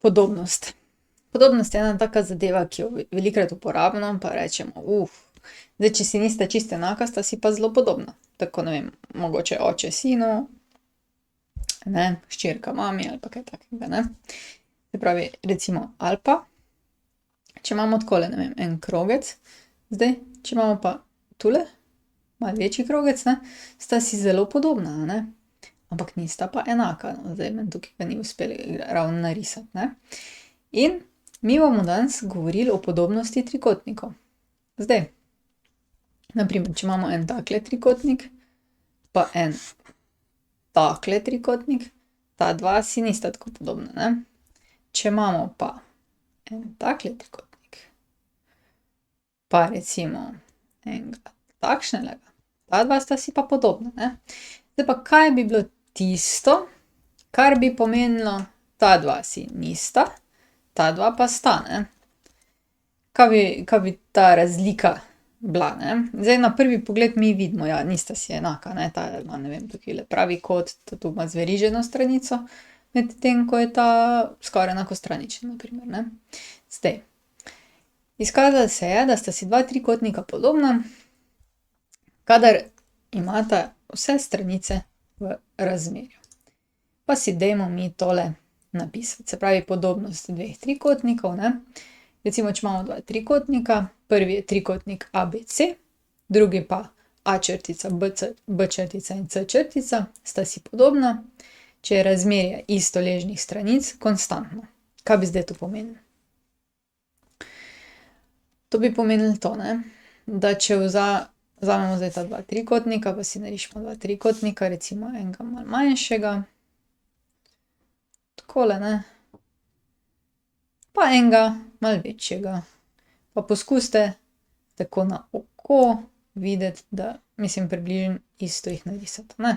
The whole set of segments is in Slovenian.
Podobnost. Podobnost je ena taka zadeva, ki jo velikokrat uporabljamo, pa rečemo, zdaj, če si nista čisto enaka, sta si pa zelo podobna. Tako, ne vem, mogoče oče sinu, ne, hčerka mami ali pa kaj takega, ne. Se pravi, recimo, ali pa, če imamo takole, ne vem, en krogec, zdaj, če imamo pa tule, malo večji krogec, ne, sta si zelo podobna, a ne. Ampak nista pa enaka, no, zdaj meni tukaj ga ni uspelo ravno narisati, ne. In mi bomo danes govorili o podobnosti trikotnikov. Zdaj, na primer, če imamo en takle trikotnik, pa en takle trikotnik, ta dva si nista tako podobna, ne. Če imamo pa en takle trikotnik, pa recimo enega takšnelega, ta dva sta si pa podobna, ne. Zdaj pa, kaj bi bilo tisto, kar bi pomenilo, ta dva si nista, ta dva pa sta, ne. Kaj bi ta razlika bila, ne? Zdaj na prvi pogled mi vidimo, ja, nista si enaka, ne, ta ima, ne vem, tukajle pravi kot, ta tu ima zveriženo stranico, medtem ko je ta skoraj enakostraničen, na primer, ne. Zdaj, izkazalo se je, da sta si dva trikotnika podobna, kadar imata vse stranice v razmerju. Pa si dajmo mi tole napisati, se pravi podobnost dveh trikotnikov, ne. Recimo, če imamo dva trikotnika, prvi je trikotnik ABC, drugi pa A črtica, B črtica in C črtica, sta si podobna, če je razmerje istoležnih stranic konstantno. Kaj bi zdaj to pomenilo? To bi pomenilo to, ne, da če vzamemo zdaj ta dva trikotnika, pa si narišemo dva trikotnika, recimo enega malo manjšega, takole, ne, pa enega malo večjega. Pa poskusite tako na oko videti, da, mislim, približno isto jih narisati, ne.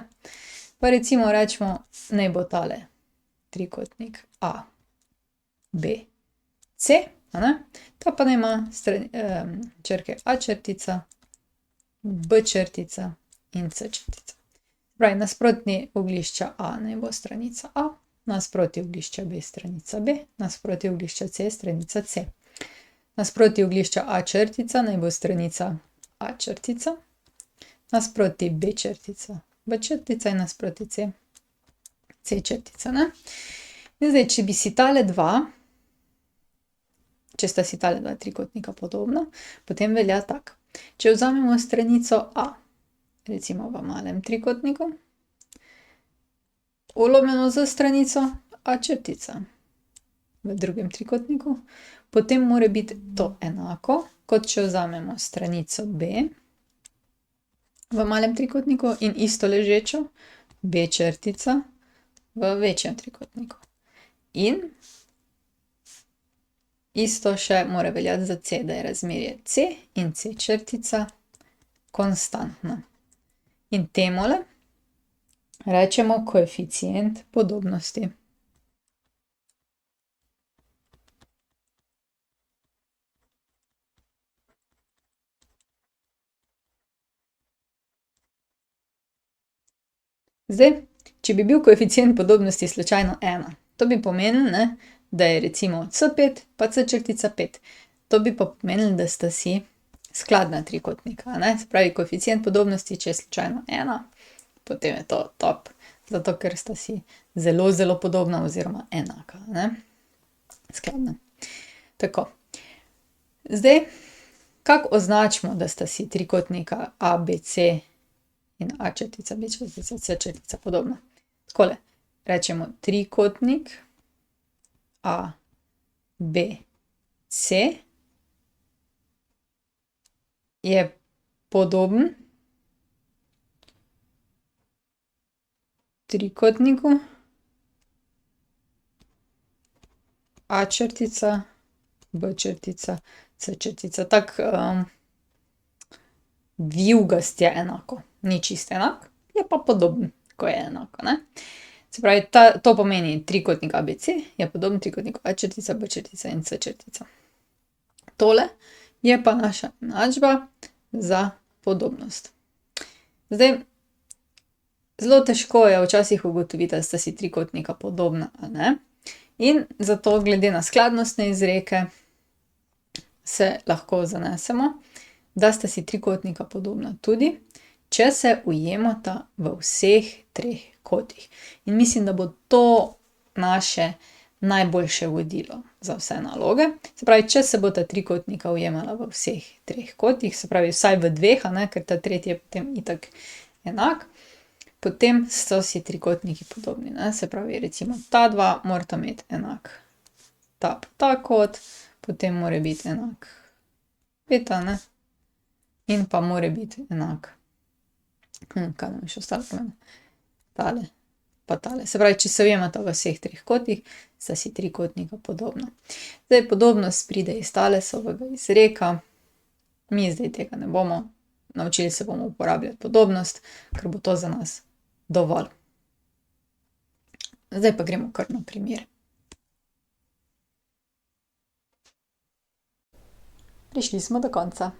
Pa recimo recimo, naj bo tale trikotnik A, B, C, a ne, ta pa naj ima črke A črtica, B črtica in C črtica. Pravi, nasprotni oglišča A naj bo stranica A, nasproti oglišča B stranica B, nasproti oglišča C stranica C. Nasproti oglišča A črtica naj bo stranica A črtica, nasproti B črtica B črtica in nasproti C C črtica, ne. In zdaj, če bi si tale dva, če sta si tale dva trikotnika podobna, potem velja tako. Če vzamemo stranico A, recimo v malem trikotniku, vlomljeno s stranico A črtica v drugem trikotniku, potem mora biti to enako, kot če vzamemo stranico B v malem trikotniku in isto ležečo B črtica v večjem trikotniku. In isto še mora veljati za C, da je razmerje C in C črtica konstantno. In temule rečemo koeficient podobnosti. Zdaj, če bi bil koeficient podobnosti slučajno ena, to bi pomenilo, ne, da je recimo C5 pa C črtica 5. To bi pa pomenilo, da sta si skladna trikotnika, a ne. Se pravi, koeficient podobnosti, če je slučajno ena, potem je to top, zato ker sta si zelo, zelo podobna oziroma enaka, ne. Skladna. Tako. Zdaj, kako označimo, da sta si trikotnika ABC in A črtica, B črtica, C črtica podobna? Takole, rečemo trikotnik A, B, C je podoben trikotniku A črtica, B črtica, C črtica. Tak vijugast je enako. Ni čisto enak, je pa podoben, ko je enako, ne. Se pravi, to pomeni trikotnik ABC je podoben trikotniku A črtica, B črtica in C črtica. Tole je pa naša enačba za podobnost. Zdaj, zelo težko je včasih ugotoviti, ali sta si trikotnika podobna ali ne. In zato glede na skladnostne izreke se lahko zanesemo, da sta si trikotnika podobna tudi, če se ujemata v vseh treh kotih. In mislim, da bo to naše najboljše vodilo za vse naloge. Se pravi, če se bosta trikotnika ujemala v vseh treh kotih, se pravi vsaj v dveh, ker ta tretji je potem itak enak, potem so si trikotniki podobni, Se pravi, recimo ta dva morata imeti enak ta pa ta kot, potem mora biti enak ta, in pa mora biti enak, kaj nam je še ostalo pomembno, tale pa tale. Se pravi, če se ujemata v vseh treh kotih, sta si trikotnika podobna. Zdaj, podobnost pride iz Thalesovega izreka, mi zdaj tega ne bomo, naučili se bomo uporabljati podobnost, ker bo to za nas dovolj. Zdaj pa gremo kar na primer. Prišli smo do konca.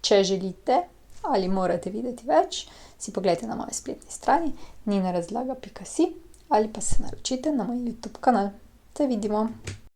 Če želite ali morate videti več, si poglejte na moji spletni strani ninarazlaga.si ali pa se naročite na moj YouTube kanal. Se vidimo!